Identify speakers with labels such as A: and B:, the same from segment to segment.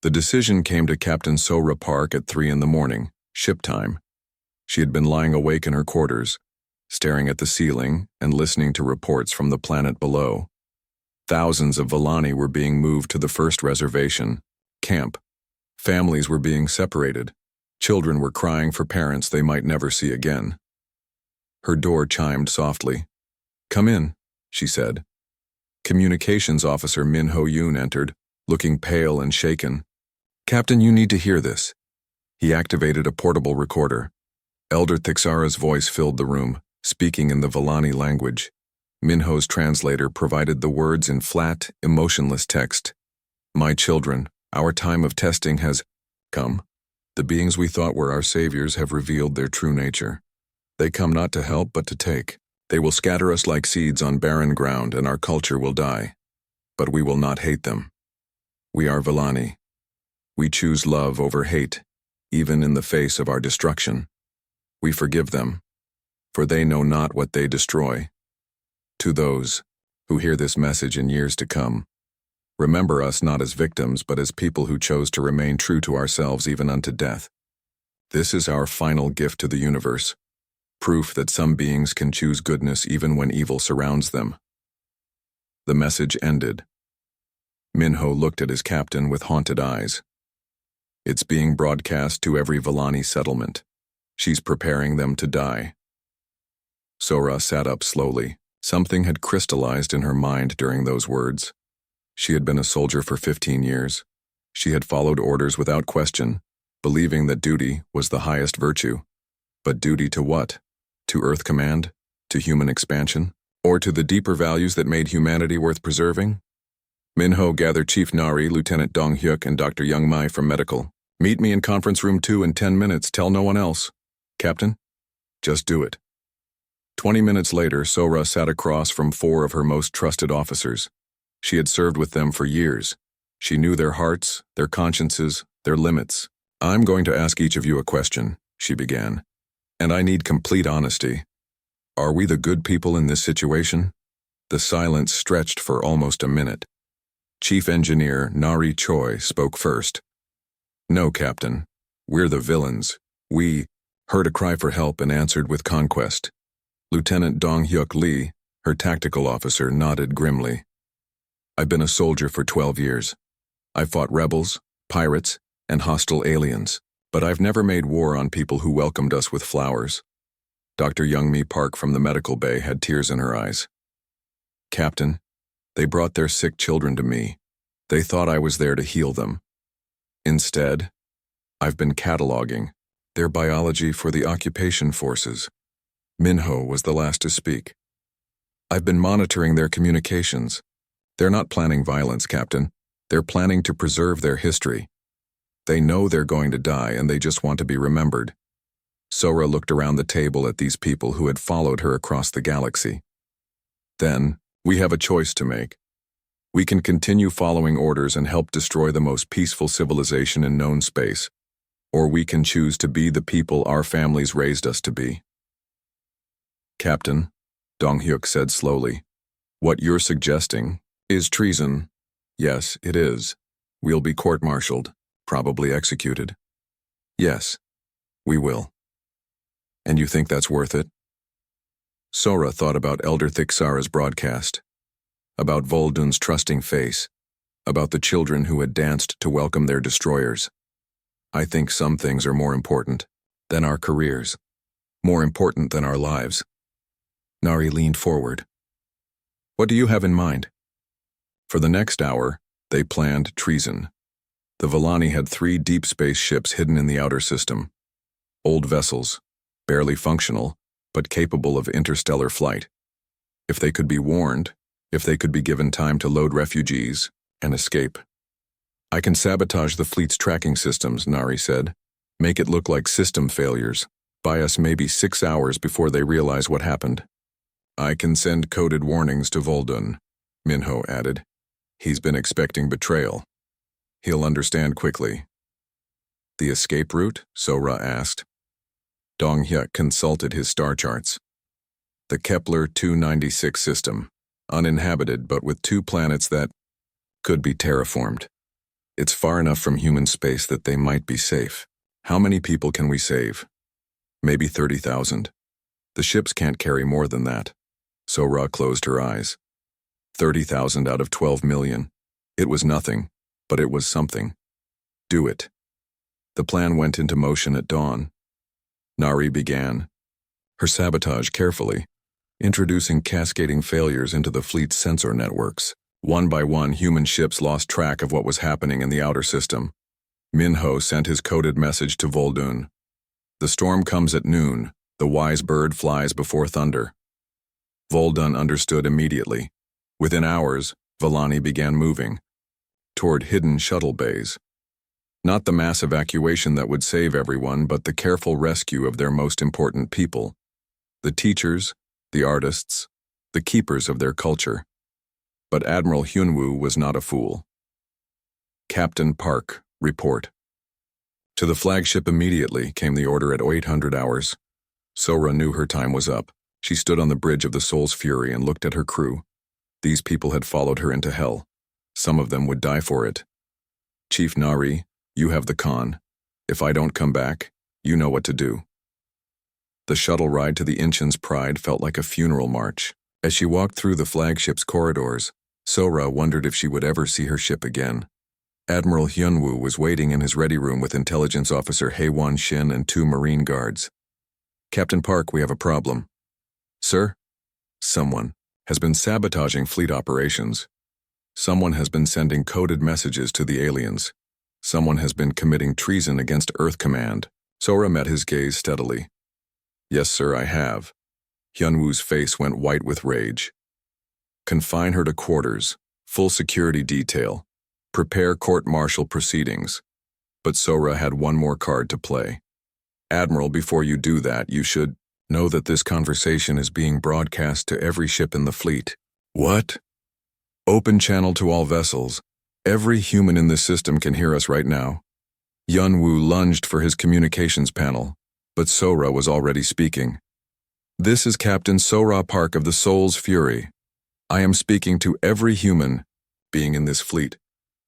A: The decision came to Captain Sora Park at 3 in the morning, ship time. She had been lying awake in her quarters, staring at the ceiling and listening to reports from the planet below. Thousands of Villani were being moved to the first reservation, camp. Families were being separated. Children were crying for parents they might never see again. Her door chimed softly. "Come in," she said. Communications Officer Min Ho Yoon entered, looking pale and shaken. "Captain, you need to hear this." He activated a portable recorder. Elder Thixara's voice filled the room, speaking in the Villani language. Minho's translator provided the words in flat, emotionless text. "My children, our time of testing has come. The beings we thought were our saviors have revealed their true nature. They come not to help but to take. They will scatter us like seeds on barren ground and our culture will die. But we will not hate them. We are Villani. We choose love over hate, even in the face of our destruction. We forgive them, for they know not what they destroy. To those who hear this message in years to come, remember us not as victims but as people who chose to remain true to ourselves even unto death. This is our final gift to the universe, proof that some beings can choose goodness even when evil surrounds them." The message ended. Minho looked at his captain with haunted eyes. "It's being broadcast to every Villani settlement. She's preparing them to die." Sora sat up slowly. Something had crystallized in her mind during those words. She had been a soldier for 15 years. She had followed orders without question, believing that duty was the highest virtue. But duty to what? To Earth command? To human expansion? Or to the deeper values that made humanity worth preserving? Minho gathered Chief Nari, Lieutenant Dong Hyuk, and Dr. Young Mai from medical. "Meet me in conference room 2 in 10 minutes. Tell no one else. Captain, just do it." 20 minutes later, Sora sat across from 4 of her most trusted officers. She had served with them for years. She knew their hearts, their consciences, their limits. "I'm going to ask each of you a question," she began. "And I need complete honesty. Are we the good people in this situation?" The silence stretched for almost a minute. Chief Engineer Nari Choi spoke first. "No, Captain. We're the villains. We," heard a cry for help and answered with conquest. Lieutenant Dong Hyuk Lee, her tactical officer, nodded grimly. "I've been a soldier for 12 years. I fought rebels, pirates, and hostile aliens, but I've never made war on people who welcomed us with flowers." Dr. Youngmi Park from the medical bay had tears in her eyes. "Captain, they brought their sick children to me. They thought I was there to heal them. Instead, I've been cataloging their biology for the occupation forces." Minho was the last to speak. "I've been monitoring their communications. They're not planning violence, Captain. They're planning to preserve their history. They know they're going to die and they just want to be remembered." Sora looked around the table at these people who had followed her across the galaxy. "Then, we have a choice to make. We can continue following orders and help destroy the most peaceful civilization in known space, or we can choose to be the people our families raised us to be." "Captain," Dong Hyuk said slowly, "what you're suggesting is treason. Yes, it is. We'll be court-martialed, probably executed. Yes, we will. And you think that's worth it?" Sora thought about Elder Thixara's broadcast, about Voldun's trusting face, about the children who had danced to welcome their destroyers. "I think some things are more important than our careers, more important than our lives." Nari leaned forward. "What do you have in mind?" For the next hour, they planned treason. The Villani had 3 deep space ships hidden in the outer system. Old vessels, barely functional, but capable of interstellar flight. If they could be warned, if they could be given time to load refugees and escape. "I can sabotage the fleet's tracking systems," Nari said. "Make it look like system failures. Buy us maybe 6 hours before they realize what happened." "I can send coded warnings to Voldun," Minho added. "He's been expecting betrayal. He'll understand quickly." "The escape route?" Sora asked. Dong Hyuk consulted his star charts. "The Kepler 296 system, uninhabited but with 2 planets that could be terraformed. It's far enough from human space that they might be safe. How many people can we save? Maybe 30,000. The ships can't carry more than that. Sora closed her eyes. 30,000 out of 12 million. It was nothing, but it was something. Do it. The plan went into motion at dawn. Nari began her sabotage carefully, introducing cascading failures into the fleet's sensor networks. One by one, human ships lost track of what was happening in the outer system. Minho sent his coded message to Voldun. The storm comes at noon. The wise bird flies before thunder. Voldun understood immediately. Within hours, Volani began moving toward hidden shuttle bays. Not the mass evacuation that would save everyone, but the careful rescue of their most important people. The teachers, the artists, the keepers of their culture. But Admiral Hyunwoo was not a fool. Captain Park, report. To the flagship immediately came the order at 0800 hours. Sora knew her time was up. She stood on the bridge of the Soul's Fury and looked at her crew. These people had followed her into hell. Some of them would die for it. Chief Nari, you have the con. If I don't come back, you know what to do. The shuttle ride to the Inchen's Pride felt like a funeral march. As she walked through the flagship's corridors, Sora wondered if she would ever see her ship again. Admiral Hyunwoo was waiting in his ready room with Intelligence Officer Haewon Shin and 2 Marine guards. Captain Park, we have a problem. Sir? Someone has been sabotaging fleet operations. Someone has been sending coded messages to the aliens. Someone has been committing treason against Earth Command. Sora met his gaze steadily. Yes, sir, I have. Hyunwoo's face went white with rage. Confine her to quarters. Full security detail. Prepare court-martial proceedings. But Sora had one more card to play. Admiral, before you do that, you should know that this conversation is being broadcast to every ship in the fleet. What? Open channel to all vessels. Every human in this system can hear us right now. Hyunwoo lunged for his communications panel, but Sora was already speaking. This is Captain Sora Park of the Soul's Fury. I am speaking to every human being in this fleet.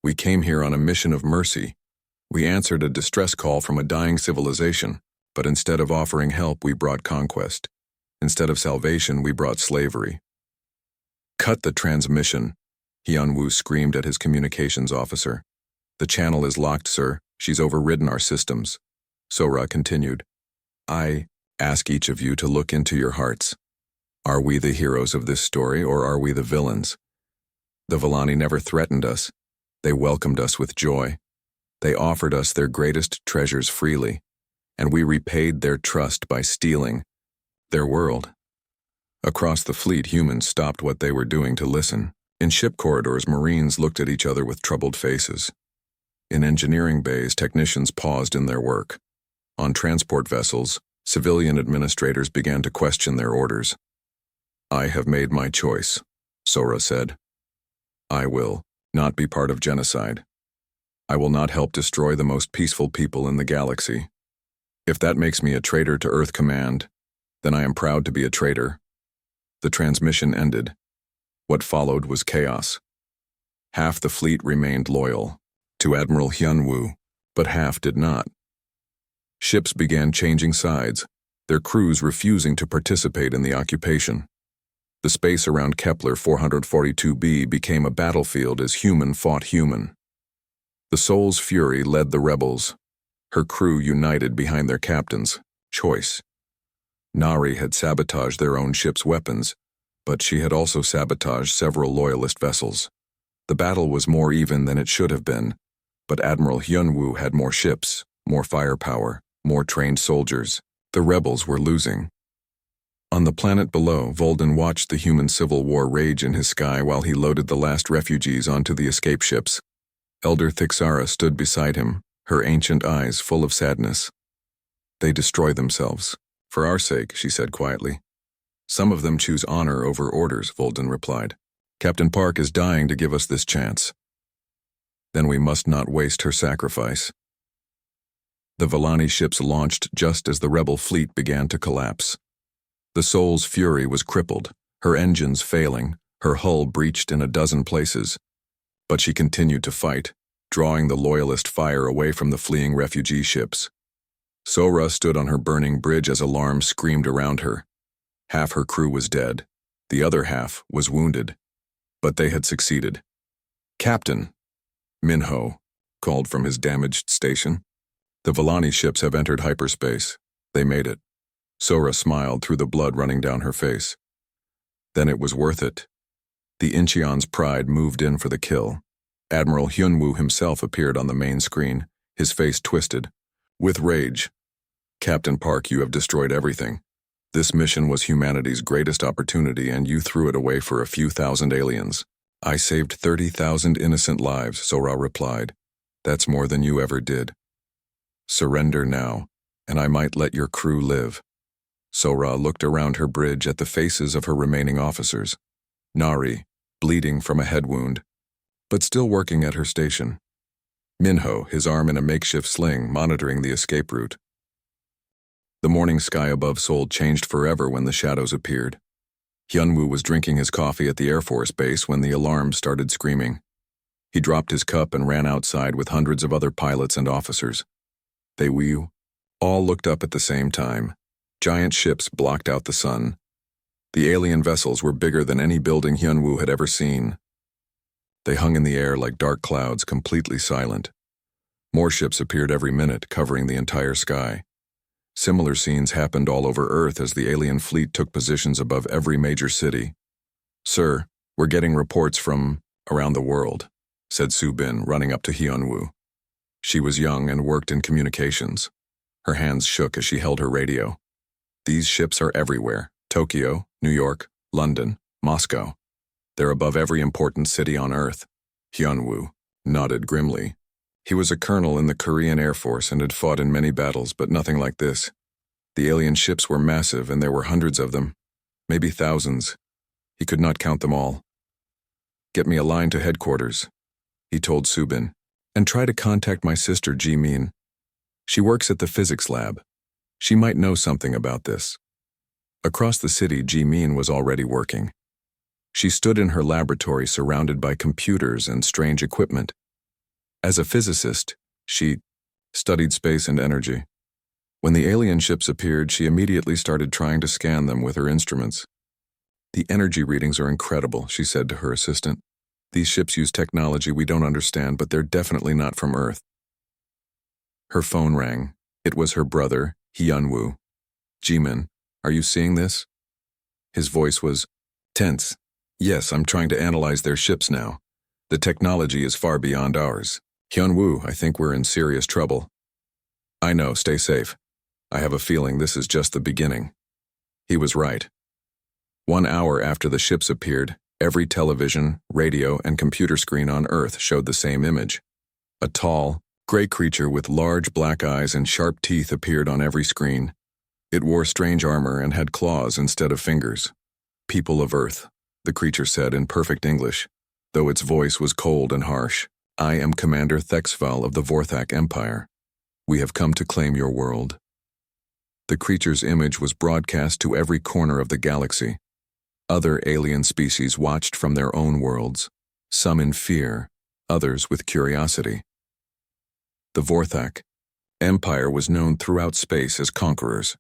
A: We came here on a mission of mercy. We answered a distress call from a dying civilization, but instead of offering help, we brought conquest. Instead of salvation, we brought slavery. Cut the transmission, Hyunwoo screamed at his communications officer. The channel is locked, sir. She's overridden our systems. Sora continued. I ask each of you to look into your hearts. Are we the heroes of this story, or are we the villains? The Volani never threatened us. They welcomed us with joy. They offered us their greatest treasures freely, and we repaid their trust by stealing their world. Across the fleet, humans stopped what they were doing to listen. In ship corridors, Marines looked at each other with troubled faces. In engineering bays, technicians paused in their work. On transport vessels, civilian administrators began to question their orders. I have made my choice, Sora said. I will not be part of genocide. I will not help destroy the most peaceful people in the galaxy. If that makes me a traitor to Earth Command, then I am proud to be a traitor. The transmission ended. What followed was chaos. Half the fleet remained loyal to Admiral Hyunwoo, but half did not. Ships began changing sides, their crews refusing to participate in the occupation. The space around Kepler 442b became a battlefield as human fought human. The Soul's Fury led the rebels, her crew united behind their captain's choice. Nari had sabotaged their own ship's weapons, but she had also sabotaged several loyalist vessels. The battle was more even than it should have been, but Admiral Hyunwoo had more ships, more firepower, more trained soldiers. The rebels were losing. On the planet below, Voldun watched the human civil war rage in his sky while he loaded the last refugees onto the escape ships. Elder Thixara stood beside him, her ancient eyes full of sadness. They destroy themselves. For our sake, she said quietly. Some of them choose honor over orders, Voldun replied. Captain Park is dying to give us this chance. Then we must not waste her sacrifice. The Volani ships launched just as the rebel fleet began to collapse. The Soul's Fury was crippled, her engines failing, her hull breached in a dozen places. But she continued to fight, drawing the loyalist fire away from the fleeing refugee ships. Sora stood on her burning bridge as alarms screamed around her. Half her crew was dead. The other half was wounded. But they had succeeded. "Captain," Minho called from his damaged station. "The Villani ships have entered hyperspace. They made it." Sora smiled through the blood running down her face. Then it was worth it. The Incheon's pride moved in for the kill. Admiral Hyunwoo himself appeared on the main screen, his face twisted. With rage. "Captain Park, you have destroyed everything. This mission was humanity's greatest opportunity and you threw it away for a few thousand aliens." "I saved 30,000 innocent lives," Sora replied. "That's more than you ever did. Surrender now, and I might let your crew live." Sora looked around her bridge at the faces of her remaining officers. Nari, bleeding from a head wound, but still working at her station. Minho, his arm in a makeshift sling, monitoring the escape route. The morning sky above Seoul changed forever when the shadows appeared. Hyunwoo was drinking his coffee at the Air Force Base when the alarm started screaming. He dropped his cup and ran outside with hundreds of other pilots and officers. They all looked up at the same time. Giant ships blocked out the sun. The alien vessels were bigger than any building Hyunwoo had ever seen. They hung in the air like dark clouds, completely silent. More ships appeared every minute, covering the entire sky. Similar scenes happened all over Earth as the alien fleet took positions above every major city. "Sir, we're getting reports from around the world," said Subin, running up to Hyunwoo. She was young and worked in communications. Her hands shook as she held her radio. "These ships are everywhere. Tokyo, New York, London, Moscow. They're above every important city on Earth." Hyunwoo nodded grimly. He was a colonel in the Korean Air Force and had fought in many battles, but nothing like this. The alien ships were massive and there were hundreds of them, maybe thousands. He could not count them all. "Get me a line to headquarters," he told Subin, "and try to contact my sister Ji-min. She works at the physics lab. She might know something about this." Across the city, Ji-min was already working. She stood in her laboratory surrounded by computers and strange equipment. As a physicist, she studied space and energy. When the alien ships appeared, she immediately started trying to scan them with her instruments. "The energy readings are incredible," she said to her assistant. "These ships use technology we don't understand, but they're definitely not from Earth." Her phone rang. It was her brother, Hyunwoo. "Jimin, are you seeing this?" His voice was tense. "Yes, I'm trying to analyze their ships now. The technology is far beyond ours. Hyunwoo, I think we're in serious trouble." "I know, stay safe. I have a feeling this is just the beginning." He was right. 1 hour after the ships appeared, every television, radio, and computer screen on Earth showed the same image. A tall, gray creature with large black eyes and sharp teeth appeared on every screen. It wore strange armor and had claws instead of fingers. "People of Earth," the creature said in perfect English, though its voice was cold and harsh. "I am Commander Thexval of the Vorthak Empire. We have come to claim your world." The creature's image was broadcast to every corner of the galaxy. Other alien species watched from their own worlds, some in fear, others with curiosity. The Vorthak Empire was known throughout space as conquerors.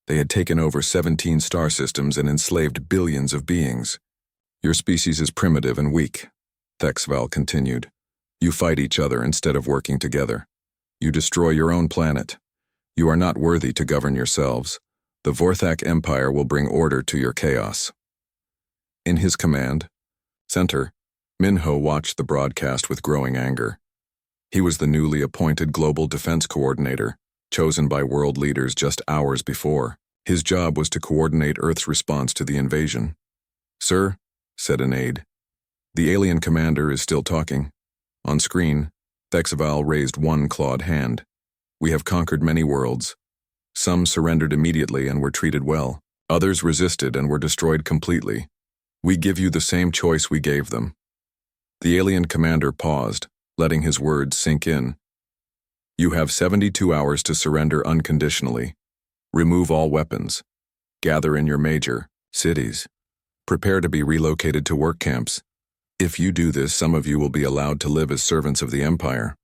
A: They had taken over 17 star systems and enslaved billions of beings. "Your species is primitive and weak," Thexval continued. "You fight each other instead of working together. You destroy your own planet. You are not worthy to govern yourselves. The Vorthak Empire will bring order to your chaos." In his command center, Minho watched the broadcast with growing anger. He was the newly appointed Global Defense Coordinator, chosen by world leaders just hours before. His job was to coordinate Earth's response to the invasion. "Sir," said an aide, "the alien commander is still talking." On screen, Thexval raised one clawed hand. "We have conquered many worlds. Some surrendered immediately and were treated well. Others resisted and were destroyed completely. We give you the same choice we gave them." The alien commander paused, letting his words sink in. "You have 72 hours to surrender unconditionally. Remove all weapons. Gather in your major cities. Prepare to be relocated to work camps. If you do this, some of you will be allowed to live as servants of the Empire.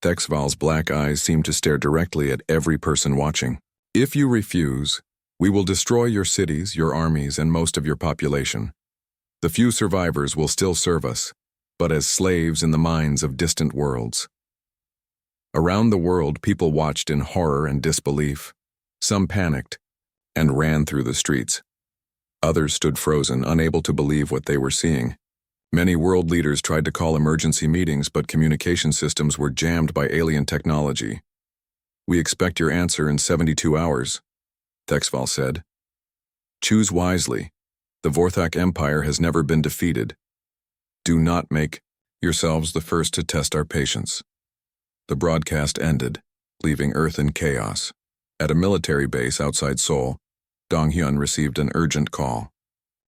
A: Thexval's black eyes seemed to stare directly at every person watching. If you refuse, we will destroy your cities, your armies, and most of your population. The few survivors will still serve us, but as slaves in the mines of distant worlds. Around the world, people watched in horror and disbelief. Some panicked and ran through the streets. Others stood frozen, unable to believe what they were seeing. Many world leaders tried to call emergency meetings, but communication systems were jammed by alien technology. We expect your answer in 72 hours, Thexval said. Choose wisely. The Vorthak Empire has never been defeated. Do not make yourselves the first to test our patience. The broadcast ended, leaving Earth in chaos. At a military base outside Seoul, Dong-hyun received an urgent call.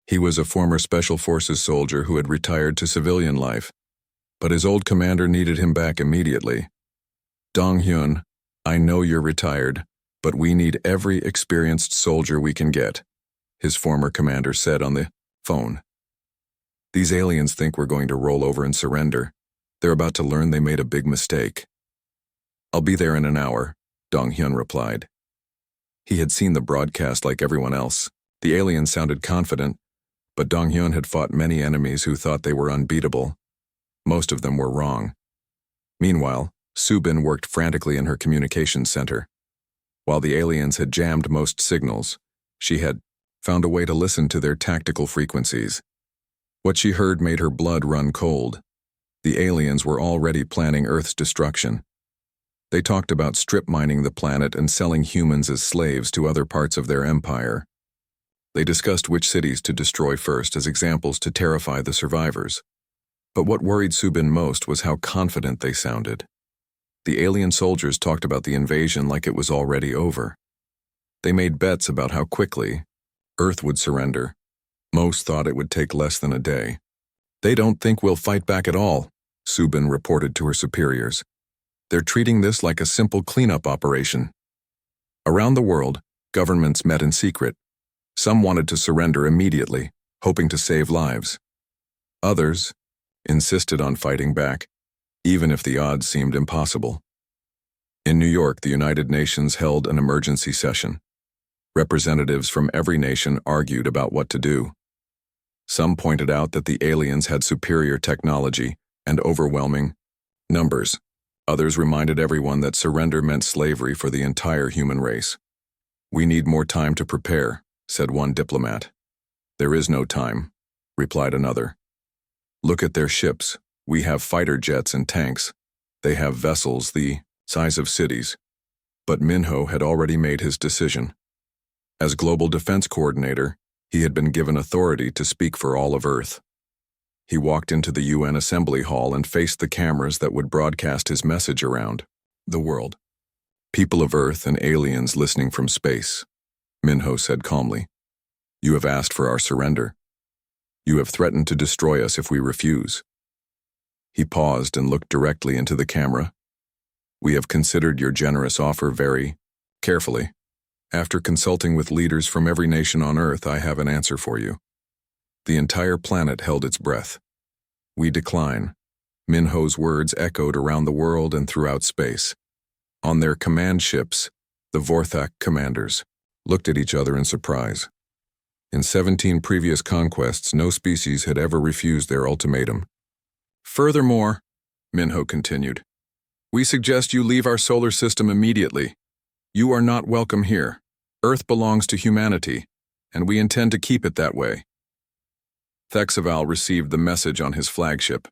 A: He was a former Special Forces soldier who had retired to civilian life, but his old commander needed him back immediately. Dong-hyun, I know you're retired, but we need every experienced soldier we can get, his former commander said on the phone. These aliens think we're going to roll over and surrender. They're about to learn they made a big mistake. I'll be there in an hour, Dong-hyun replied. He had seen the broadcast like everyone else. The aliens sounded confident, but Dong-hyun had fought many enemies who thought they were unbeatable. Most of them were wrong. Meanwhile, Subin worked frantically in her communications center. While the aliens had jammed most signals, she had found a way to listen to their tactical frequencies. What she heard made her blood run cold. The aliens were already planning Earth's destruction. They talked about strip mining the planet and selling humans as slaves to other parts of their empire. They discussed which cities to destroy first as examples to terrify the survivors. But what worried Subin most was how confident they sounded. The alien soldiers talked about the invasion like it was already over. They made bets about how quickly Earth would surrender. Most thought it would take less than a day. They don't think we'll fight back at all, Subin reported to her superiors. They're treating this like a simple cleanup operation. Around the world, governments met in secret. Some wanted to surrender immediately, hoping to save lives. Others insisted on fighting back, even if the odds seemed impossible. In New York, the United Nations held an emergency session. Representatives from every nation argued about what to do. Some pointed out that the aliens had superior technology and overwhelming numbers. Others reminded everyone that surrender meant slavery for the entire human race. We need more time to prepare, said one diplomat. There is no time, replied another. Look at their ships. We have fighter jets and tanks. They have vessels the size of cities. But Minho had already made his decision. As Global Defense Coordinator, he had been given authority to speak for all of Earth. He walked into the UN Assembly Hall and faced the cameras that would broadcast his message around the world. People of Earth and aliens listening from space, Minho said calmly. You have asked for our surrender. You have threatened to destroy us if we refuse. He paused and looked directly into the camera. We have considered your generous offer very carefully. After consulting with leaders from every nation on Earth, I have an answer for you. The entire planet held its breath. We decline. Minho's words echoed around the world and throughout space. On their command ships, the Vorthak commanders looked at each other in surprise. In 17 previous conquests, no species had ever refused their ultimatum. Furthermore, Minho continued, we suggest you leave our solar system immediately. You are not welcome here. Earth belongs to humanity, and we intend to keep it that way. Thexval received the message on his flagship.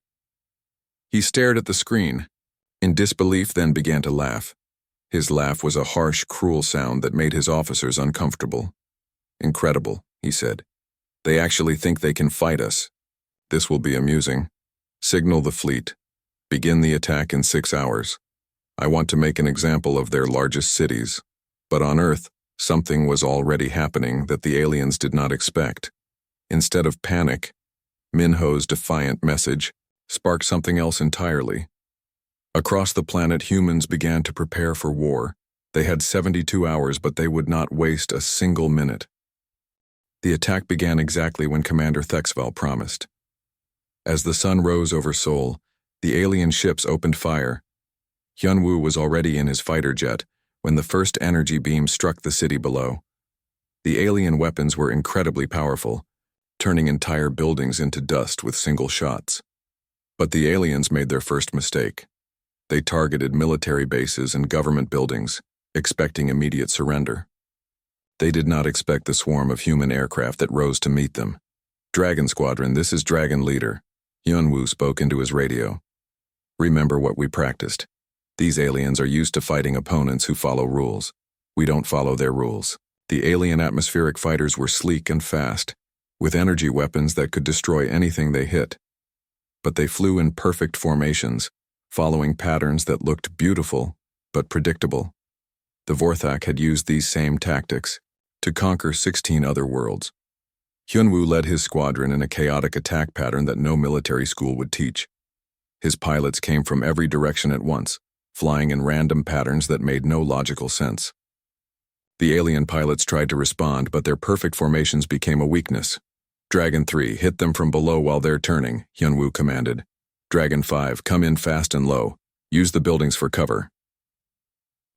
A: He stared at the screen, in disbelief, then began to laugh. His laugh was a harsh, cruel sound that made his officers uncomfortable. Incredible, he said. They actually think they can fight us. This will be amusing. Signal the fleet. Begin the attack in 6 hours. I want to make an example of their largest cities. But on Earth, something was already happening that the aliens did not expect. Instead of panic, Minho's defiant message sparked something else entirely. Across the planet, humans began to prepare for war. They had 72 hours, but they would not waste a single minute. The attack began exactly when Commander Thexval promised. As the sun rose over Seoul, the alien ships opened fire. Hyunwoo was already in his fighter jet when the first energy beam struck the city below. The alien weapons were incredibly powerful, turning entire buildings into dust with single shots. But the aliens made their first mistake. They targeted military bases and government buildings, expecting immediate surrender. They did not expect the swarm of human aircraft that rose to meet them. "Dragon Squadron, this is Dragon Leader," Hyunwoo spoke into his radio. "Remember what we practiced. These aliens are used to fighting opponents who follow rules. We don't follow their rules." The alien atmospheric fighters were sleek and fast, with energy weapons that could destroy anything they hit. But they flew in perfect formations, following patterns that looked beautiful but predictable. The Vorthak had used these same tactics to conquer 16 other worlds. Hyunwoo led his squadron in a chaotic attack pattern that no military school would teach. His pilots came from every direction at once, flying in random patterns that made no logical sense. The alien pilots tried to respond, but their perfect formations became a weakness. "Dragon 3, hit them from below while they're turning," Hyunwoo commanded. "Dragon 5, come in fast and low. Use the buildings for cover."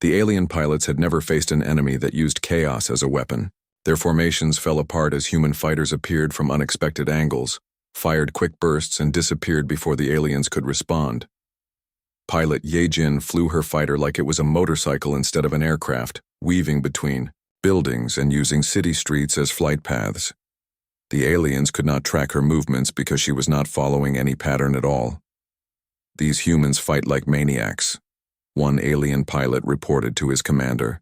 A: The alien pilots had never faced an enemy that used chaos as a weapon. Their formations fell apart as human fighters appeared from unexpected angles, fired quick bursts, and disappeared before the aliens could respond. Pilot Ye-jin flew her fighter like it was a motorcycle instead of an aircraft, weaving between buildings and using city streets as flight paths. The aliens could not track her movements because she was not following any pattern at all. "These humans fight like maniacs," one alien pilot reported to his commander.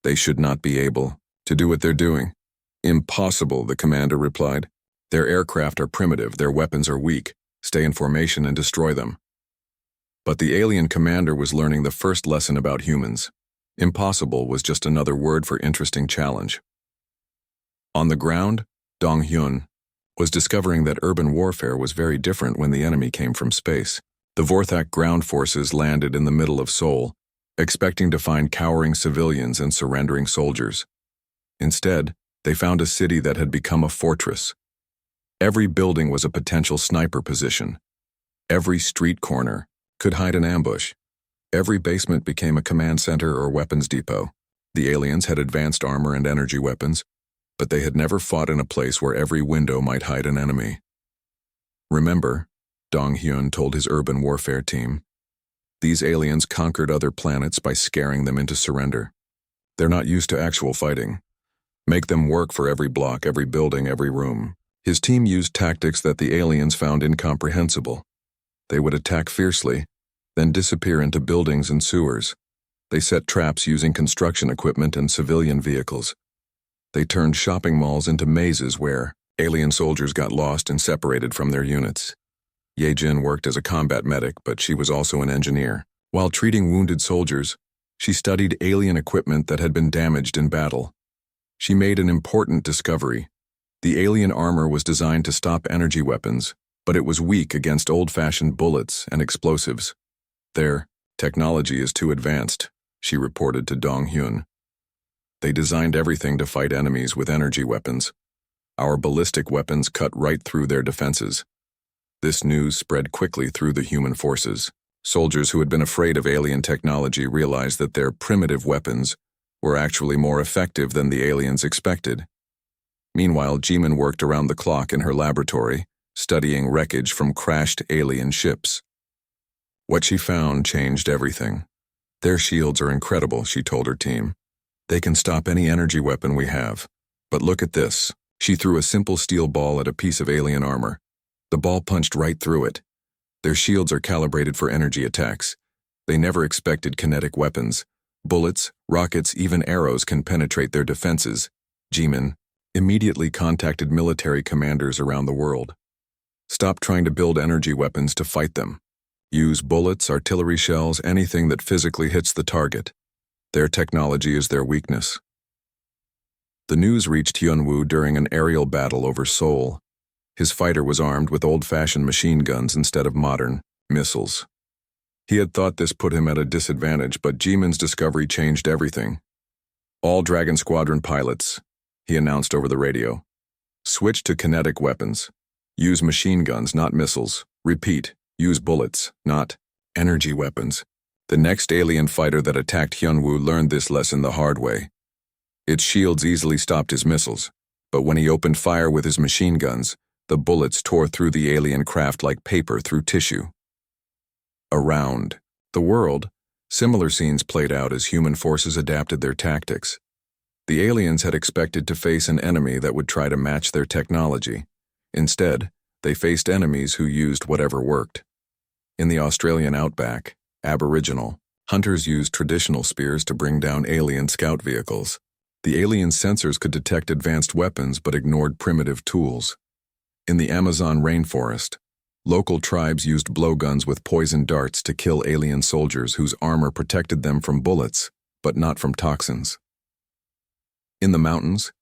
A: "They should not be able to do what they're doing." "Impossible," the commander replied. "Their aircraft are primitive, their weapons are weak. Stay in formation and destroy them." But the alien commander was learning the first lesson about humans. Impossible was just another word for interesting challenge. On the ground, Dong-hyun was discovering that urban warfare was very different when the enemy came from space. The Vorthak ground forces landed in the middle of Seoul, expecting to find cowering civilians and surrendering soldiers. Instead, they found a city that had become a fortress. Every building was a potential sniper position. Every street corner could hide an ambush. Every basement became a command center or weapons depot. The aliens had advanced armor and energy weapons, but they had never fought in a place where every window might hide an enemy. "Remember," Dong-hyun told his urban warfare team, "these aliens conquered other planets by scaring them into surrender. They're not used to actual fighting. Make them work for every block, every building, every room." His team used tactics that the aliens found incomprehensible. They would attack fiercely, then disappear into buildings and sewers. They set traps using construction equipment and civilian vehicles. They turned shopping malls into mazes where alien soldiers got lost and separated from their units. Ye-jin worked as a combat medic, but she was also an engineer. While treating wounded soldiers, she studied alien equipment that had been damaged in battle. She made an important discovery. The alien armor was designed to stop energy weapons, but it was weak against old-fashioned bullets and explosives. "Their technology is too advanced," she reported to Dong-hyun. "They designed everything to fight enemies with energy weapons. Our ballistic weapons cut right through their defenses." This news spread quickly through the human forces. Soldiers who had been afraid of alien technology realized that their primitive weapons were actually more effective than the aliens expected. Meanwhile, Jimin worked around the clock in her laboratory, studying wreckage from crashed alien ships. What she found changed everything. "Their shields are incredible," she told her team. "They can stop any energy weapon we have. But look at this." She threw a simple steel ball at a piece of alien armor. The ball punched right through it. "Their shields are calibrated for energy attacks. They never expected kinetic weapons. Bullets, rockets, even arrows can penetrate their defenses." Jimin immediately contacted military commanders around the world. "Stop trying to build energy weapons to fight them. Use bullets, artillery shells, anything that physically hits the target. Their technology is their weakness." The news reached Hyunwoo during an aerial battle over Seoul. His fighter was armed with old-fashioned machine guns instead of modern missiles. He had thought this put him at a disadvantage, but Jimin's discovery changed everything. "All Dragon Squadron pilots," he announced over the radio, "switch to kinetic weapons. Use machine guns, not missiles. Repeat, use bullets, not energy weapons. The next alien fighter that attacked Hyunwoo learned this lesson the hard way. Its shields easily stopped his missiles, but when he opened fire with his machine guns, the bullets tore through the alien craft like paper through tissue. Around the world, similar scenes played out as human forces adapted their tactics. The aliens had expected to face an enemy that would try to match their technology. Instead, they faced enemies who used whatever worked. In the Australian outback, Aboriginal hunters used traditional spears to bring down alien scout vehicles. The alien sensors could detect advanced weapons but ignored primitive tools. In the Amazon rainforest, local tribes used blowguns with poison darts to kill alien soldiers whose armor protected them from bullets, but not from toxins. In the mountains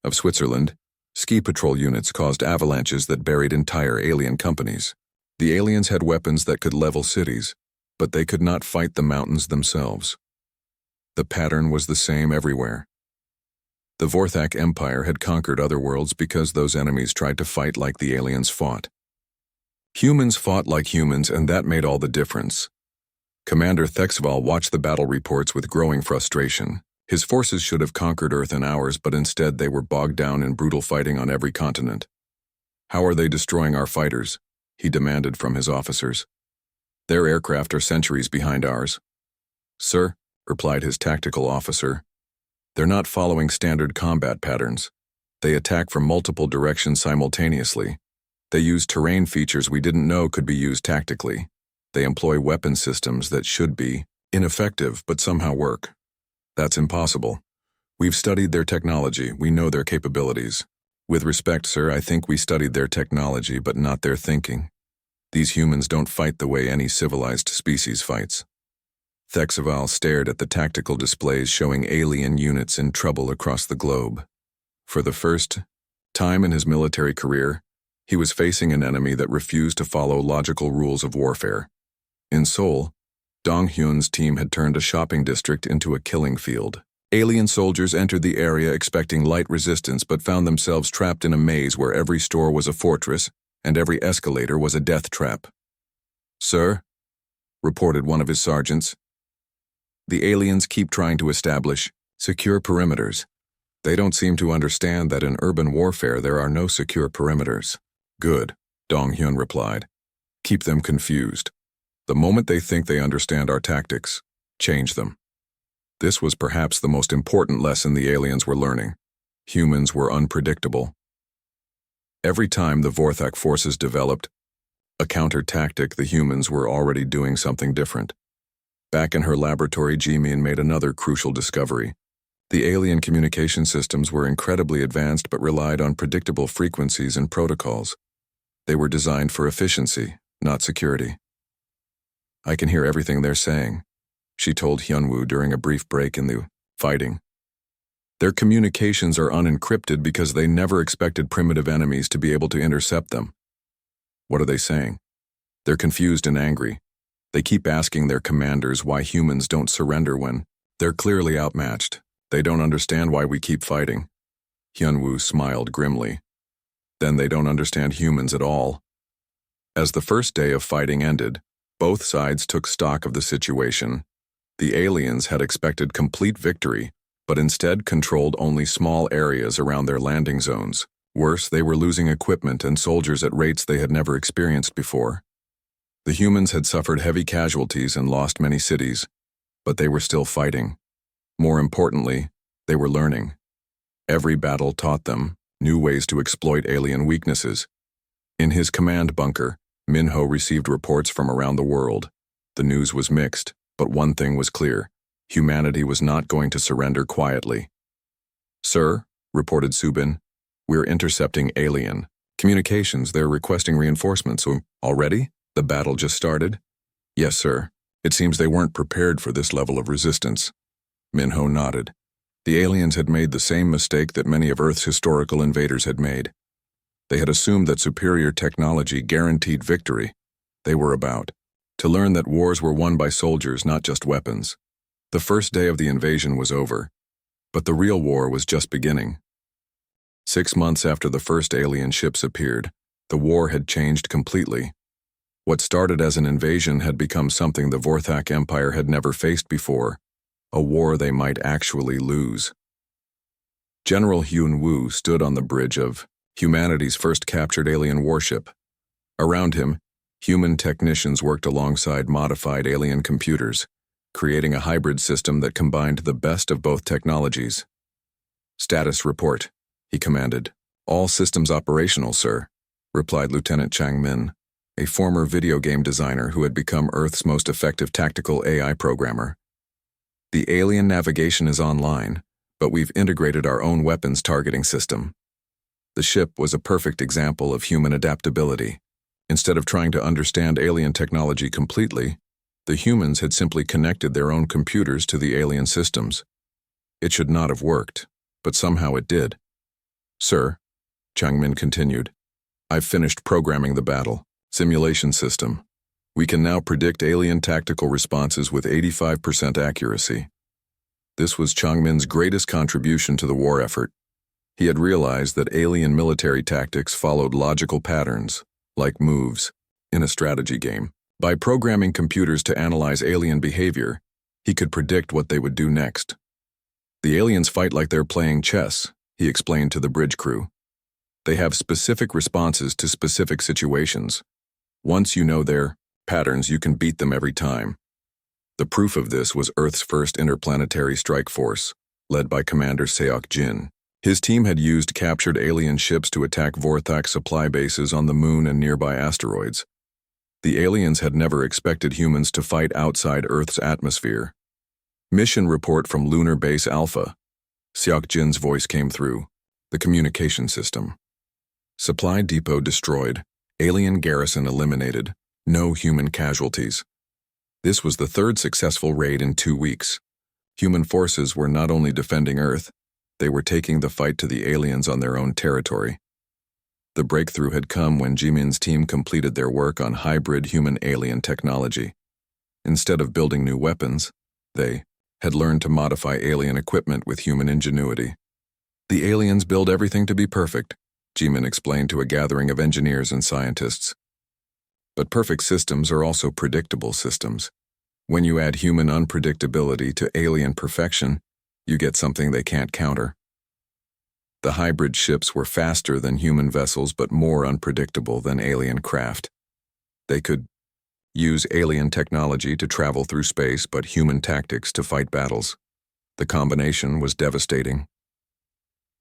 A: of Switzerland, ski patrol units caused avalanches that buried entire alien companies. The aliens had weapons that could level cities, but they could not fight the mountains themselves. The pattern was the same everywhere. The Vorthak Empire had conquered other worlds because those enemies tried to fight like the aliens fought. Humans fought like humans, and that made all the difference. Commander Thexval watched the battle reports with growing frustration. His forces should have conquered Earth in hours, but instead they were bogged down in brutal fighting on every continent. How are they destroying our fighters? He demanded from his officers. Their aircraft are centuries behind ours. Sir, replied his tactical officer, they're not following standard combat patterns. They attack from multiple directions simultaneously. They use terrain features we didn't know could be used tactically. They employ weapon systems that should be ineffective but somehow work. That's impossible. We've studied their technology. We know their capabilities. With respect, sir, I think we studied their technology but not their thinking. These humans don't fight the way any civilized species fights. Thexval stared at the tactical displays showing alien units in trouble across the globe. For the first time in his military career, he was facing an enemy that refused to follow logical rules of warfare. In Seoul, Dong Hyun's team had turned a shopping district into a killing field. Alien soldiers entered the area expecting light resistance but found themselves trapped in a maze where every store was a fortress and every escalator was a death trap. Sir, reported one of his sergeants, the aliens keep trying to establish secure perimeters. They don't seem to understand that in urban warfare there are no secure perimeters. Good, Dong Hyun replied. Keep them confused. The moment they think they understand our tactics, change them. This was perhaps the most important lesson the aliens were learning. Humans were unpredictable. Every time the Vorthak forces developed a counter-tactic, the humans were already doing something different. Back in her laboratory, Jimin made another crucial discovery. The alien communication systems were incredibly advanced but relied on predictable frequencies and protocols. They were designed for efficiency, not security. I can hear everything they're saying, she told Hyunwoo during a brief break in the fighting. Their communications are unencrypted because they never expected primitive enemies to be able to intercept them. What are they saying? They're confused and angry. They keep asking their commanders why humans don't surrender when they're clearly outmatched. They don't understand why we keep fighting. Hyunwoo smiled grimly. Then they don't understand humans at all. As the first day of fighting ended, both sides took stock of the situation. The aliens had expected complete victory, but instead controlled only small areas around their landing zones. Worse, they were losing equipment and soldiers at rates they had never experienced before. The humans had suffered heavy casualties and lost many cities, but they were still fighting. More importantly, they were learning. Every battle taught them new ways to exploit alien weaknesses. In his command bunker, Minho received reports from around the world. The news was mixed, but one thing was clear. Humanity was not going to surrender quietly. Sir, reported Subin, we're intercepting alien communications. They're requesting reinforcements. Already? The battle just started? Yes, sir. It seems they weren't prepared for this level of resistance. Minho nodded. The aliens had made the same mistake that many of Earth's historical invaders had made. They had assumed that superior technology guaranteed victory. They were about to learn that wars were won by soldiers, not just weapons. The first day of the invasion was over, but the real war was just beginning. 6 months after the first alien ships appeared, The war had changed completely. What started as an invasion had become something the Vorthak Empire had never faced before, a war they might actually lose. General Hyun Woo stood on the bridge of humanity's first captured alien warship. Around him, human technicians worked alongside modified alien computers, creating a hybrid system that combined the best of both technologies. "Status report," he commanded. "All systems operational, sir," replied Lieutenant Chang Min, a former video game designer who had become Earth's most effective tactical AI programmer. "The alien navigation is online, but we've integrated our own weapons targeting system." The ship was a perfect example of human adaptability. Instead of trying to understand alien technology completely, the humans had simply connected their own computers to the alien systems. It should not have worked, but somehow it did. "Sir," Chang Min continued, "I've finished programming the battle simulation system. We can now predict alien tactical responses with 85% accuracy." This was Chang Min's greatest contribution to the war effort. He had realized that alien military tactics followed logical patterns, like moves, in a strategy game. By programming computers to analyze alien behavior, he could predict what they would do next. "The aliens fight like they're playing chess," he explained to the bridge crew. "They have specific responses to specific situations. Once you know their patterns, you can beat them every time." The proof of this was Earth's first interplanetary strike force, led by Commander Seok Jin. His team had used captured alien ships to attack Vorthak supply bases on the moon and nearby asteroids. The aliens had never expected humans to fight outside Earth's atmosphere. "Mission report from Lunar Base Alpha." Seok Jin's voice came through. "The communication system. Supply depot destroyed. Alien garrison eliminated. No human casualties." This was the third successful raid in 2 weeks. Human forces were not only defending Earth, they were taking the fight to the aliens on their own territory. The breakthrough had come when Jimin's team completed their work on hybrid human-alien technology. Instead of building new weapons, they had learned to modify alien equipment with human ingenuity. "The aliens build everything to be perfect," Jimin explained to a gathering of engineers and scientists. But perfect systems are also predictable systems. When you add human unpredictability to alien perfection, you get something they can't counter. The hybrid ships were faster than human vessels but more unpredictable than alien craft. They could use alien technology to travel through space but human tactics to fight battles. The combination was devastating.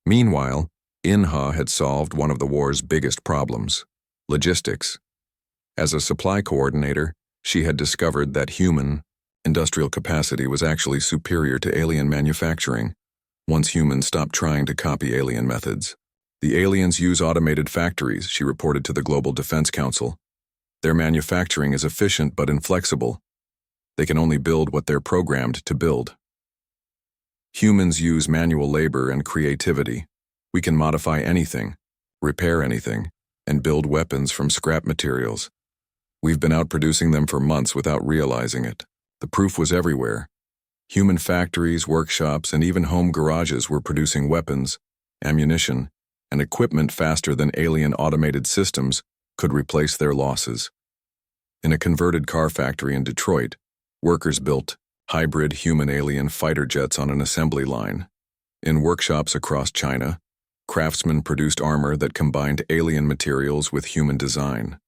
A: Meanwhile, Inha had solved one of the war's biggest problems: logistics. As a supply coordinator, she had discovered that human industrial capacity was actually superior to alien manufacturing, once humans stopped trying to copy alien methods. "The aliens use automated factories," she reported to the Global Defense Council. "Their manufacturing is efficient but inflexible. They can only build what they're programmed to build. Humans use manual labor and creativity. We can modify anything, repair anything, and build weapons from scrap materials. We've been out producing them for months without realizing it." The proof was everywhere. Human factories, workshops, and even home garages were producing weapons, ammunition, and equipment faster than alien automated systems could replace their losses. In a converted car factory in Detroit, workers built hybrid human-alien fighter jets on an assembly line. In workshops across China, craftsmen produced armor that combined alien materials with human design.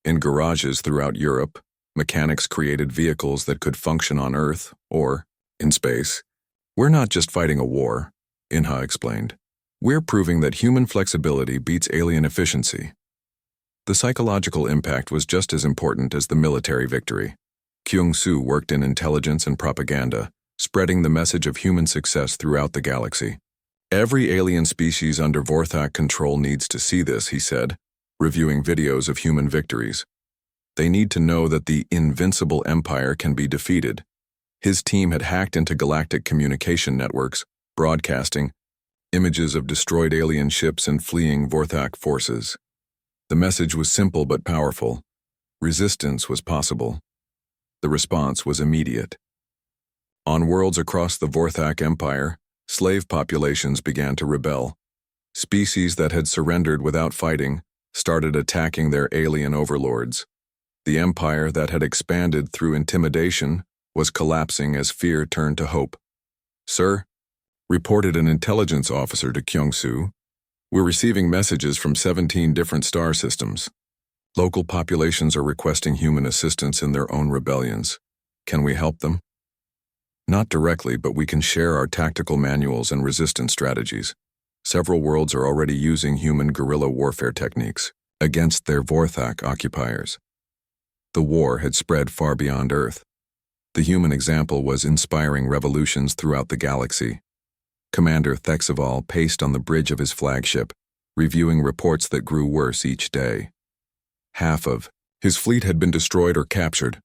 A: In garages throughout Europe, mechanics created vehicles that could function on Earth or in space. "We're not just fighting a war," Inha explained. "We're proving that human flexibility beats alien efficiency." The psychological impact was just as important as the military victory. Kyung-soo worked in intelligence and propaganda, spreading the message of human success throughout the galaxy. "Every alien species under Vorthak control needs to see this," he said, reviewing videos of human victories. "They need to know that the invincible empire can be defeated." His team had hacked into galactic communication networks, broadcasting images of destroyed alien ships and fleeing Vorthak forces. The message was simple but powerful. Resistance was possible. The response was immediate. On worlds across the Vorthak Empire, slave populations began to rebel. Species that had surrendered without fighting started attacking their alien overlords. The empire that had expanded through intimidation was collapsing as fear turned to hope. "Sir," reported an intelligence officer to Kyung-soo, "we're receiving messages from 17 different star systems. Local populations are requesting human assistance in their own rebellions. Can we help them?" "Not directly, but we can share our tactical manuals and resistance strategies. Several worlds are already using human guerrilla warfare techniques against their Vorthak occupiers." The war had spread far beyond Earth. The human example was inspiring revolutions throughout the galaxy. Commander Thexaval paced on the bridge of his flagship, reviewing reports that grew worse each day. Half of his fleet had been destroyed or captured.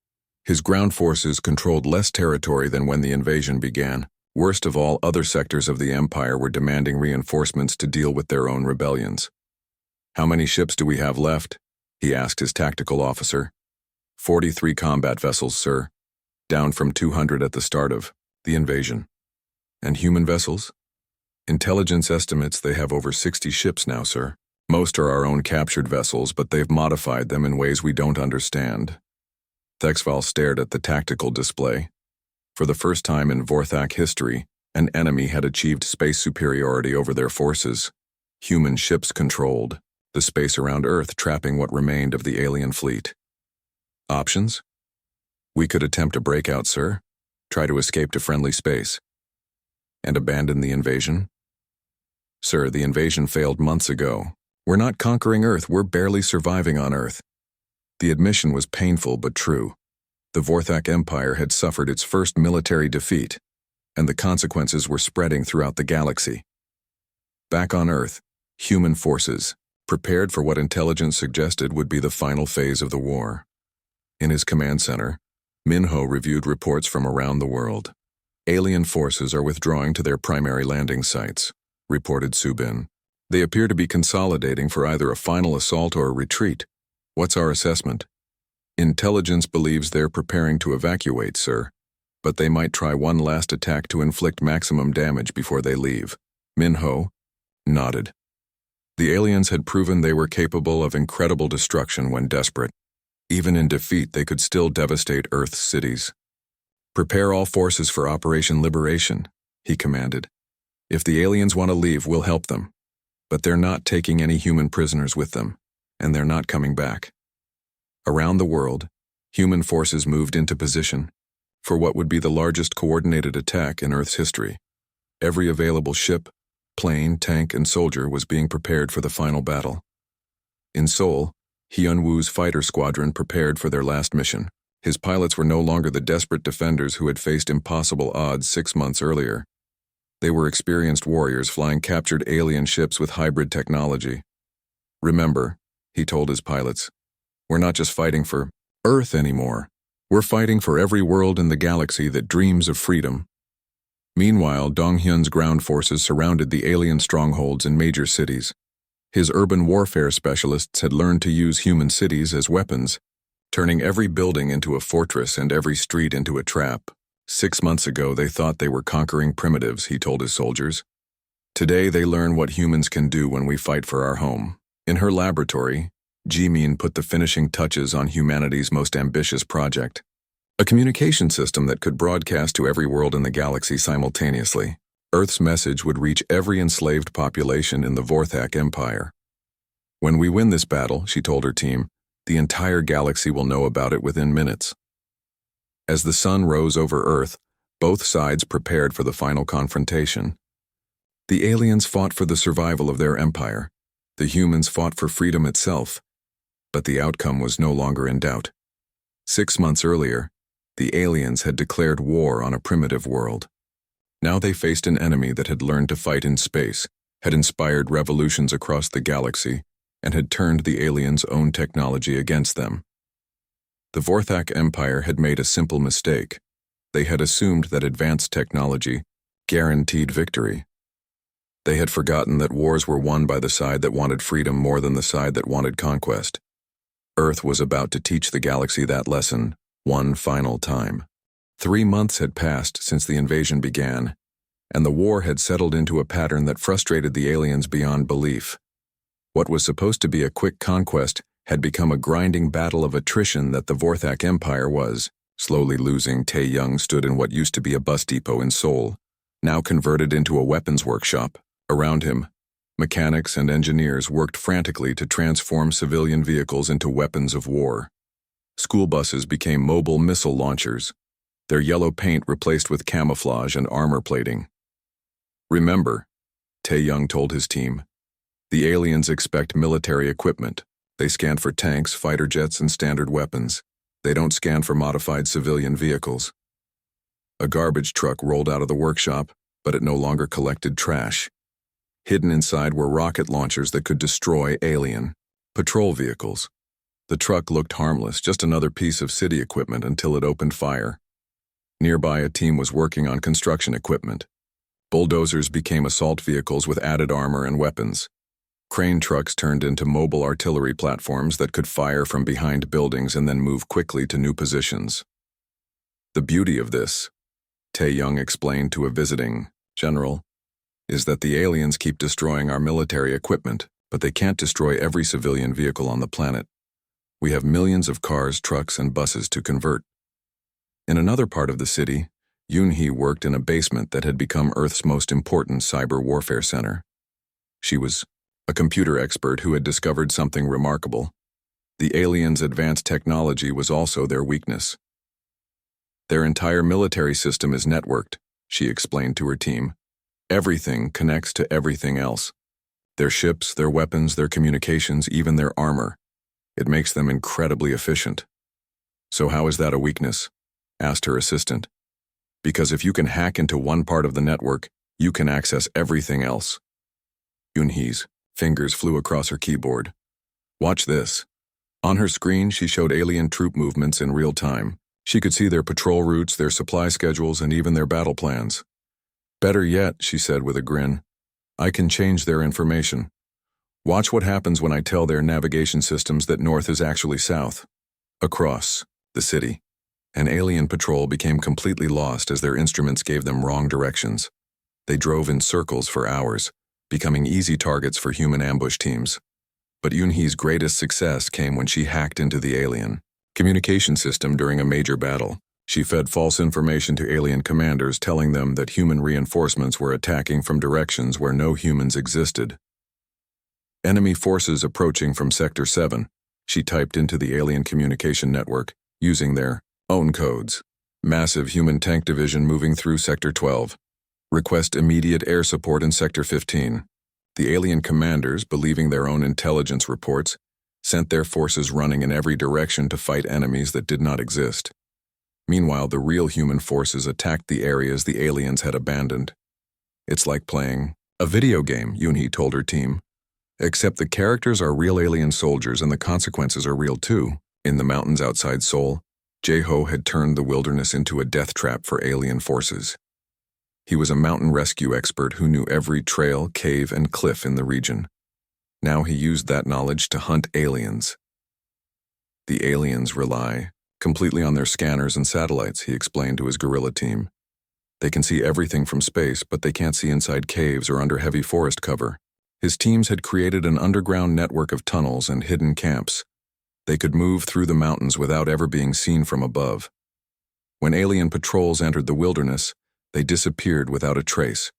A: His ground forces controlled less territory than when the invasion began. Worst of all, other sectors of the Empire were demanding reinforcements to deal with their own rebellions. "How many ships do we have left?" he asked his tactical officer. 43 combat vessels, sir, down from 200 at the start of the invasion." "And human vessels?" "Intelligence estimates they have over 60 ships now, sir. Most are our own captured vessels, but they've modified them in ways we don't understand." Thexval stared at the tactical display. For the first time in Vorthak history, an enemy had achieved space superiority over their forces. Human ships controlled the space around Earth, trapping what remained of the alien fleet. "Options? We could attempt a breakout, sir. Try to escape to friendly space." "And abandon the invasion?" "Sir, the invasion failed months ago. We're not conquering Earth, we're barely surviving on Earth." The admission was painful but true. The Vorthak Empire had suffered its first military defeat, and the consequences were spreading throughout the galaxy. Back on Earth, human forces, prepared for what intelligence suggested would be the final phase of the war. In his command center, Minho reviewed reports from around the world. "Alien forces are withdrawing to their primary landing sites," reported Subin. "They appear to be consolidating for either a final assault or a retreat. What's our assessment?" "Intelligence believes they're preparing to evacuate, sir, but they might try one last attack to inflict maximum damage before they leave." Minho nodded. The aliens had proven they were capable of incredible destruction when desperate. Even in defeat, they could still devastate Earth's cities. "Prepare all forces for Operation Liberation," he commanded. "If the aliens want to leave, we'll help them. But they're not taking any human prisoners with them, and they're not coming back." Around the world, human forces moved into position for what would be the largest coordinated attack in Earth's history. Every available ship, plane, tank, and soldier was being prepared for the final battle. In Seoul, Hyun-woo's fighter squadron prepared for their last mission. His pilots were no longer the desperate defenders who had faced impossible odds 6 months earlier. They were experienced warriors flying captured alien ships with hybrid technology. "Remember," he told his pilots, "we're not just fighting for Earth anymore. We're fighting for every world in the galaxy that dreams of freedom." Meanwhile, Dong-hyun's ground forces surrounded the alien strongholds in major cities. His urban warfare specialists had learned to use human cities as weapons, turning every building into a fortress and every street into a trap. 6 months ago, they thought they were conquering primitives, he told his soldiers. Today, they learn what humans can do when we fight for our home. In her laboratory, Jimin put the finishing touches on humanity's most ambitious project, a communication system that could broadcast to every world in the galaxy simultaneously. Earth's message would reach every enslaved population in the Vorthak Empire. "When we win this battle," she told her team, "the entire galaxy will know about it within minutes." As the sun rose over Earth, both sides prepared for the final confrontation. The aliens fought for the survival of their empire. The humans fought for freedom itself. But the outcome was no longer in doubt. 6 months earlier, the aliens had declared war on a primitive world. Now they faced an enemy that had learned to fight in space, had inspired revolutions across the galaxy, and had turned the aliens' own technology against them. The Vorthak Empire had made a simple mistake. They had assumed that advanced technology guaranteed victory. They had forgotten that wars were won by the side that wanted freedom more than the side that wanted conquest. Earth was about to teach the galaxy that lesson, one final time. 3 months had passed since the invasion began, and the war had settled into a pattern that frustrated the aliens beyond belief. What was supposed to be a quick conquest had become a grinding battle of attrition that the Vorthak Empire was, slowly losing. Tae-young stood in what used to be a bus depot in Seoul, now converted into a weapons workshop. Around him, mechanics and engineers worked frantically to transform civilian vehicles into weapons of war. School buses became mobile missile launchers, their yellow paint replaced with camouflage and armor plating. "Remember," Tae-young told his team, "the aliens expect military equipment. They scan for tanks, fighter jets, and standard weapons. They don't scan for modified civilian vehicles." A garbage truck rolled out of the workshop, but it no longer collected trash. Hidden inside were rocket launchers that could destroy alien patrol vehicles. The truck looked harmless, just another piece of city equipment until it opened fire. Nearby, a team was working on construction equipment. Bulldozers became assault vehicles with added armor and weapons. Crane trucks turned into mobile artillery platforms that could fire from behind buildings and then move quickly to new positions. "The beauty of this," Tae-young explained to a visiting general, "is that the aliens keep destroying our military equipment, but they can't destroy every civilian vehicle on the planet. We have millions of cars, trucks, and buses to convert." In another part of the city, Yoon-hee worked in a basement that had become Earth's most important cyber warfare center. She was a computer expert who had discovered something remarkable. The aliens' advanced technology was also their weakness. "Their entire military system is networked," she explained to her team. "Everything connects to everything else. Their ships, their weapons, their communications, even their armor. It makes them incredibly efficient." "So how is that a weakness?" asked her assistant. "Because if you can hack into one part of the network, you can access everything else." Yoon-hee's fingers flew across her keyboard. "Watch this." On her screen, she showed alien troop movements in real time. She could see their patrol routes, their supply schedules, and even their battle plans. "Better yet," she said with a grin, "I can change their information. Watch what happens when I tell their navigation systems that north is actually south." Across the city, an alien patrol became completely lost as their instruments gave them wrong directions. They drove in circles for hours, becoming easy targets for human ambush teams. But Yoon-hee's greatest success came when she hacked into the alien communication system during a major battle. She fed false information to alien commanders, telling them that human reinforcements were attacking from directions where no humans existed. "Enemy forces approaching from Sector 7, she typed into the alien communication network, using their own codes. "Massive human tank division moving through Sector 12. Request immediate air support in Sector 15. The alien commanders, believing their own intelligence reports, sent their forces running in every direction to fight enemies that did not exist. Meanwhile, the real human forces attacked the areas the aliens had abandoned. "It's like playing a video game," Yoon-hee told her team. "Except the characters are real alien soldiers and the consequences are real too." In the mountains outside Seoul, Jae-ho had turned the wilderness into a death trap for alien forces. He was a mountain rescue expert who knew every trail, cave, and cliff in the region. Now he used that knowledge to hunt aliens. "The aliens rely completely on their scanners and satellites," he explained to his guerrilla team. "They can see everything from space, but they can't see inside caves or under heavy forest cover." His teams had created an underground network of tunnels and hidden camps. They could move through the mountains without ever being seen from above. When alien patrols entered the wilderness, they disappeared without a trace.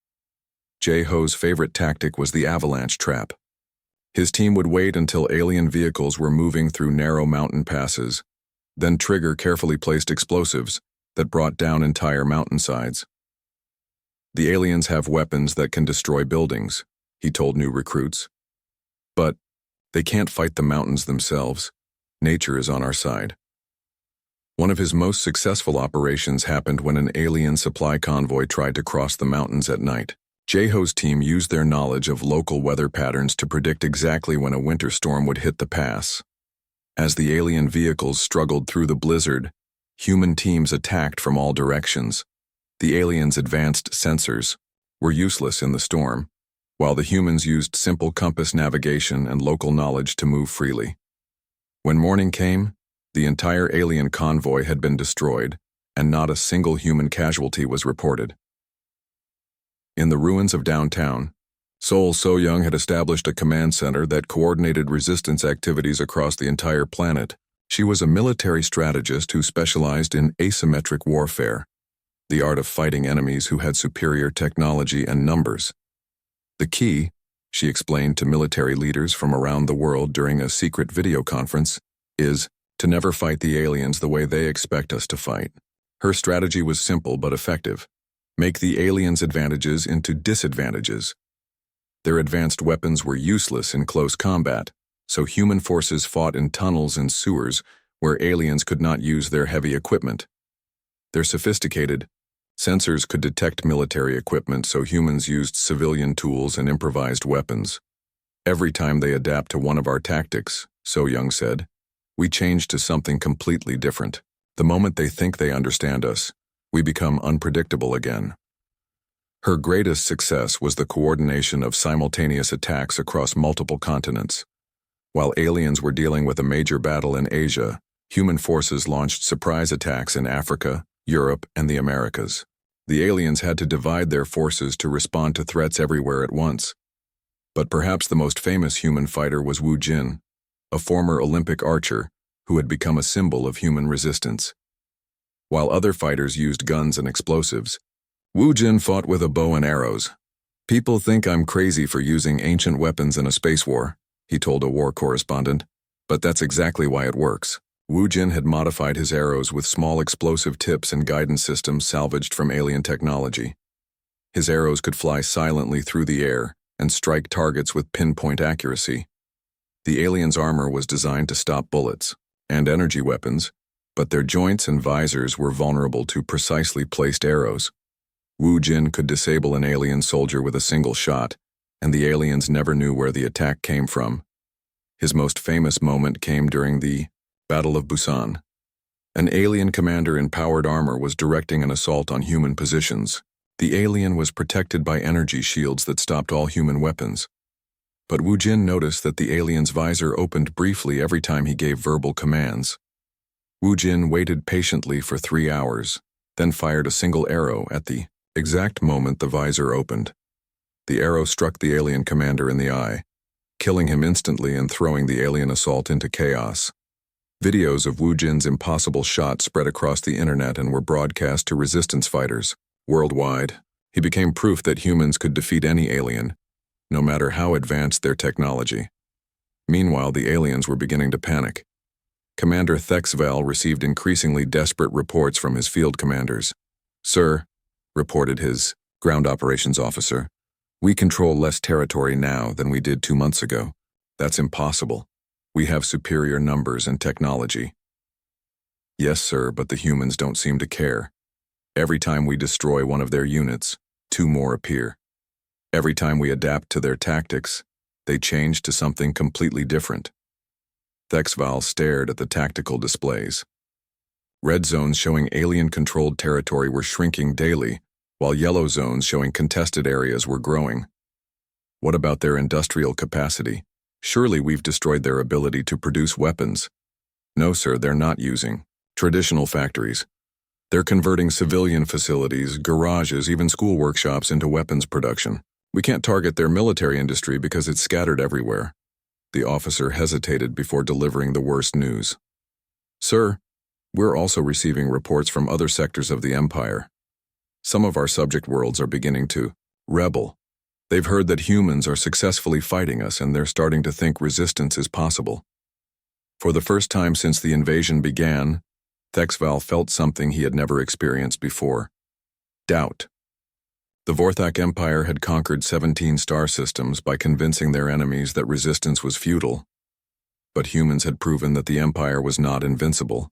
A: Jae-ho's favorite tactic was the avalanche trap. His team would wait until alien vehicles were moving through narrow mountain passes, then trigger carefully placed explosives that brought down entire mountainsides. "The aliens have weapons that can destroy buildings," he told new recruits. "But they can't fight the mountains themselves. Nature is on our side." One of his most successful operations happened when an alien supply convoy tried to cross the mountains at night. Jae-ho's team used their knowledge of local weather patterns to predict exactly when a winter storm would hit the pass. As the alien vehicles struggled through the blizzard, human teams attacked from all directions. The aliens' advanced sensors were useless in the storm, while the humans used simple compass navigation and local knowledge to move freely. When morning came, the entire alien convoy had been destroyed, and not a single human casualty was reported. In the ruins of downtown, Sol So-young had established a command center that coordinated resistance activities across the entire planet. She was a military strategist who specialized in asymmetric warfare, the art of fighting enemies who had superior technology and numbers. The key, she explained to military leaders from around the world during a secret video conference, is to never fight the aliens the way they expect us to fight. Her strategy was simple but effective. Make the aliens' advantages into disadvantages. Their advanced weapons were useless in close combat, so human forces fought in tunnels and sewers where aliens could not use their heavy equipment. Their sophisticated sensors could detect military equipment, so humans used civilian tools and improvised weapons. Every time they adapt to one of our tactics, So-young said, we change to something completely different. The moment they think they understand us, we become unpredictable again. Her greatest success was the coordination of simultaneous attacks across multiple continents. While aliens were dealing with a major battle in Asia, human forces launched surprise attacks in Africa, Europe, and the Americas. The aliens had to divide their forces to respond to threats everywhere at once. But perhaps the most famous human fighter was Wu Jin, a former Olympic archer who had become a symbol of human resistance. While other fighters used guns and explosives, Wu Jin fought with a bow and arrows. People think I'm crazy for using ancient weapons in a space war, he told a war correspondent, but that's exactly why it works. Wu Jin had modified his arrows with small explosive tips and guidance systems salvaged from alien technology. His arrows could fly silently through the air and strike targets with pinpoint accuracy. The aliens' armor was designed to stop bullets and energy weapons, but their joints and visors were vulnerable to precisely placed arrows. Wu Jin could disable an alien soldier with a single shot, and the aliens never knew where the attack came from. His most famous moment came during the Battle of Busan. An alien commander in powered armor was directing an assault on human positions. The alien was protected by energy shields that stopped all human weapons. But Wu Jin noticed that the alien's visor opened briefly every time he gave verbal commands. Wu Jin waited patiently for 3 hours, then fired a single arrow at the exact moment the visor opened. The arrow struck the alien commander in the eye, killing him instantly and throwing the alien assault into chaos. Videos of Wu Jin's impossible shot spread across the internet and were broadcast to resistance fighters. Worldwide, he became proof that humans could defeat any alien, no matter how advanced their technology. Meanwhile, the aliens were beginning to panic. Commander Thexval received increasingly desperate reports from his field commanders. Sir, reported his ground operations officer, we control less territory now than we did 2 months ago. That's impossible. We have superior numbers and technology. Yes, sir, but the humans don't seem to care. Every time we destroy one of their units, 2 more appear. Every time we adapt to their tactics, they change to something completely different. Thexval stared at the tactical displays. Red zones showing alien-controlled territory were shrinking daily, while yellow zones showing contested areas were growing. What about their industrial capacity? Surely we've destroyed their ability to produce weapons. No, sir, they're not using traditional factories. They're converting civilian facilities, garages, even school workshops into weapons production. We can't target their military industry because it's scattered everywhere. The officer hesitated before delivering the worst news. Sir, we're also receiving reports from other sectors of the Empire. Some of our subject worlds are beginning to rebel. They've heard that humans are successfully fighting us, and they're starting to think resistance is possible. For the first time since the invasion began, Thexval felt something he had never experienced before: doubt. The Vorthak Empire had conquered 17 star systems by convincing their enemies that resistance was futile. But humans had proven that the Empire was not invincible.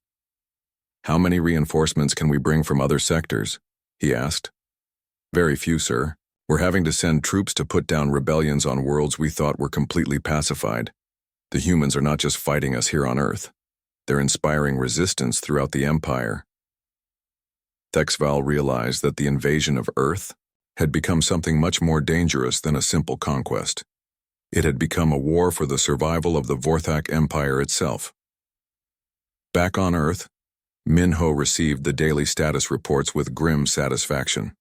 A: How many reinforcements can we bring from other sectors? He asked. Very few, sir. We're having to send troops to put down rebellions on worlds we thought were completely pacified. The humans are not just fighting us here on Earth. They're inspiring resistance throughout the Empire. Thexval realized that the invasion of Earth had become something much more dangerous than a simple conquest. It had become a war for the survival of the Vorthak Empire itself. Back on Earth, Minho received the daily status reports with grim satisfaction.